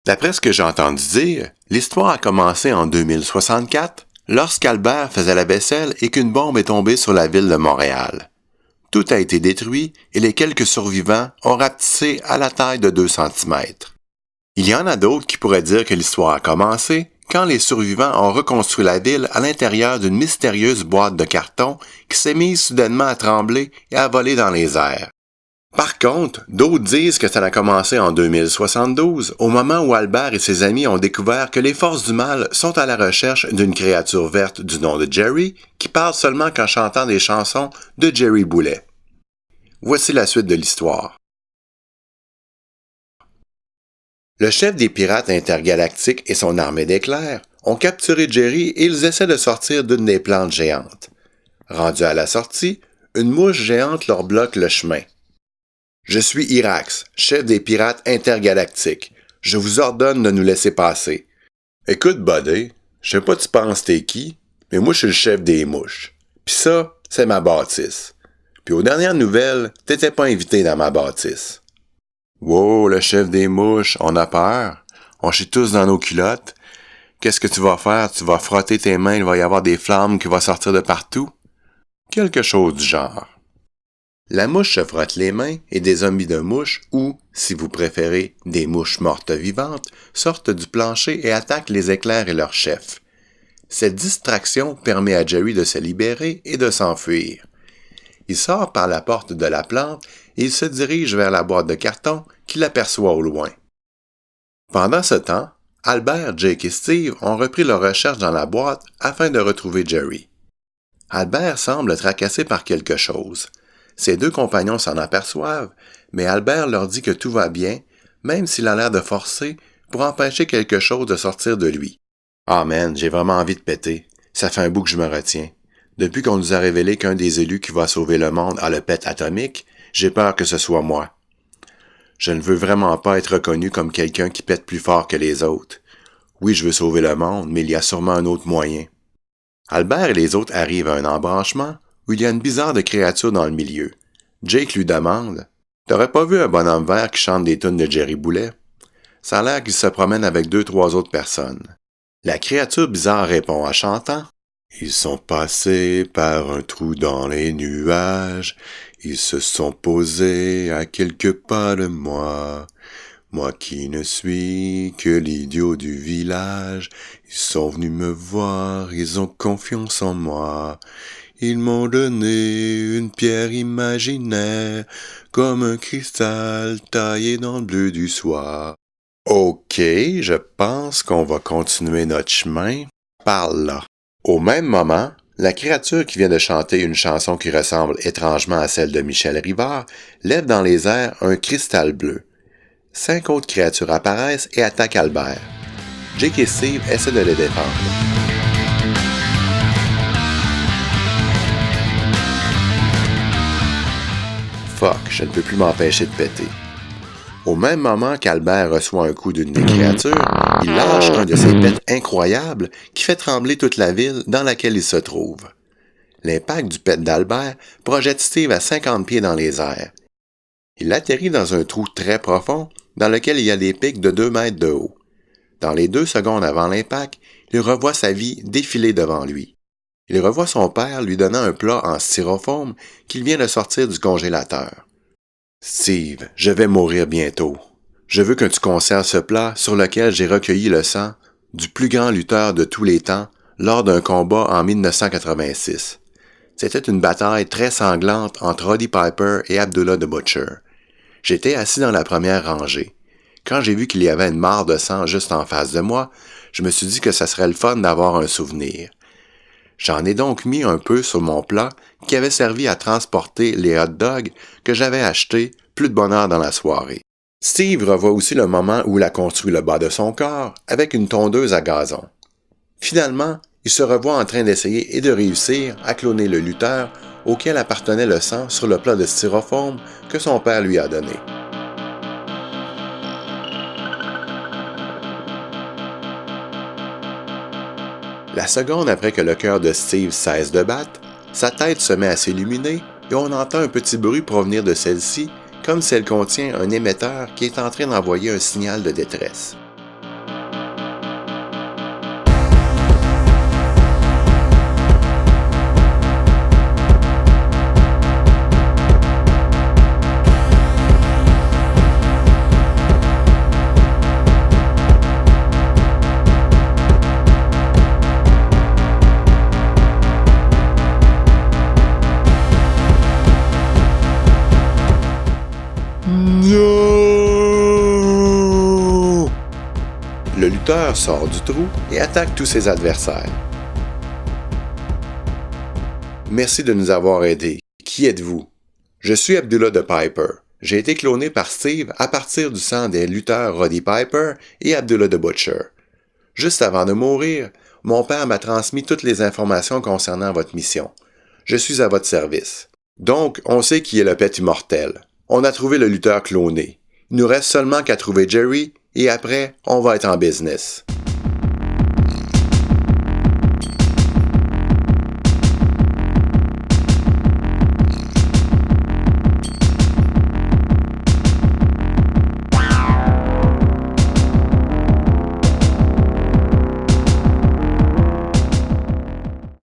D'après ce que j'ai entendu dire, l'histoire a commencé en 2064, lorsqu'Albert faisait la vaisselle et qu'une bombe est tombée sur la ville de Montréal. Tout a été détruit et les quelques survivants ont rapetissé à la taille de 2 centimètres. Il y en a d'autres qui pourraient dire que l'histoire a commencé quand les survivants ont reconstruit la ville à l'intérieur d'une mystérieuse boîte de carton qui s'est mise soudainement à trembler et à voler dans les airs. Par contre, d'autres disent que ça a commencé en 2072, au moment où Albert et ses amis ont découvert que les forces du mal sont à la recherche d'une créature verte du nom de Jerry, qui parle seulement qu'en chantant des chansons de Jerry Boulet. Voici la suite de l'histoire. Le chef des pirates intergalactiques et son armée d'éclairs ont capturé Jerry et ils essaient de sortir d'une des plantes géantes. Rendus à la sortie, une mouche géante leur bloque le chemin. « Je suis Irax, chef des pirates intergalactiques. Je vous ordonne de nous laisser passer. »« Écoute, buddy, je sais pas tu penses t'es qui, mais moi je suis le chef des mouches. Pis ça, c'est ma bâtisse. Puis aux dernières nouvelles, t'étais pas invité dans ma bâtisse. » Wow, le chef des mouches, on a peur. On chie tous dans nos culottes. Qu'est-ce que tu vas faire? Tu vas frotter tes mains, il va y avoir des flammes qui vont sortir de partout? Quelque chose du genre. La mouche se frotte les mains et des zombies de mouches ou, si vous préférez, des mouches mortes vivantes, sortent du plancher et attaquent les éclairs et leur chef. Cette distraction permet à Jerry de se libérer et de s'enfuir. Il sort par la porte de la plante et il se dirige vers la boîte de carton qu'il aperçoit au loin. Pendant ce temps, Albert, Jake et Steve ont repris leur recherche dans la boîte afin de retrouver Jerry. Albert semble tracassé par quelque chose. Ses deux compagnons s'en aperçoivent, mais Albert leur dit que tout va bien, même s'il a l'air de forcer pour empêcher quelque chose de sortir de lui. « Ah man, j'ai vraiment envie de péter. Ça fait un bout que je me retiens. Depuis qu'on nous a révélé qu'un des élus qui va sauver le monde a le pet atomique, j'ai peur que ce soit moi. Je ne veux vraiment pas être reconnu comme quelqu'un qui pète plus fort que les autres. Oui, je veux sauver le monde, mais il y a sûrement un autre moyen. » Albert et les autres arrivent à un embranchement où il y a une bizarre de créature dans le milieu. Jake lui demande « T'aurais pas vu un bonhomme vert qui chante des tunes de Jerry Boulet? » Ça a l'air qu'il se promène avec 2-3 autres personnes. La créature bizarre répond en chantant « Ils sont passés par un trou dans les nuages, ils se sont posés à quelques pas de moi. Moi qui ne suis que l'idiot du village, ils sont venus me voir, ils ont confiance en moi. Ils m'ont donné une pierre imaginaire, comme un cristal taillé dans le bleu du soir. » Ok, je pense qu'on va continuer notre chemin par là. Au même moment, la créature qui vient de chanter une chanson qui ressemble étrangement à celle de Michel Rivard lève dans les airs un cristal bleu. 5 autres créatures apparaissent et attaquent Albert. Jake et Steve essaient de les défendre. Fuck, je ne peux plus m'empêcher de péter. Au même moment qu'Albert reçoit un coup d'une des créatures, il lâche un de ses pets incroyables qui fait trembler toute la ville dans laquelle il se trouve. L'impact du pet d'Albert projette Steve à 50 pieds dans les airs. Il atterrit dans un trou très profond dans lequel il y a des pics de 2 mètres de haut. Dans les 2 secondes avant l'impact, il revoit sa vie défiler devant lui. Il revoit son père lui donnant un plat en styrofoam qu'il vient de sortir du congélateur. « Steve, je vais mourir bientôt. Je veux que tu conserves ce plat sur lequel j'ai recueilli le sang du plus grand lutteur de tous les temps lors d'un combat en 1986. C'était une bataille très sanglante entre Roddy Piper et Abdullah the Butcher. J'étais assis dans la première rangée. Quand j'ai vu qu'il y avait une mare de sang juste en face de moi, je me suis dit que ça serait le fun d'avoir un souvenir. J'en ai donc mis un peu sur mon plat qui avait servi à transporter les hot dogs que j'avais achetés plus de bonne heure dans la soirée. Steve revoit aussi le moment où il a construit le bas de son corps avec une tondeuse à gazon. Finalement, il se revoit en train d'essayer et de réussir à cloner le lutteur auquel appartenait le sang sur le plat de styrofoam que son père lui a donné. La seconde après que le cœur de Steve cesse de battre, sa tête se met à s'illuminer et on entend un petit bruit provenir de celle-ci, comme si elle contient un émetteur qui est en train d'envoyer un signal de détresse. lutteur sort du trou et attaque tous ses adversaires. Merci de nous avoir aidés. Qui êtes-vous? Je suis Abdullah the Piper. J'ai été cloné par Steve à partir du sang des lutteurs Roddy Piper et Abdullah the Butcher. Juste avant de mourir, mon père m'a transmis toutes les informations concernant votre mission. Je suis à votre service. Donc, on sait qui est le pet immortel. On a trouvé le lutteur cloné. Il nous reste seulement qu'à trouver Jerry et après, on va être en business.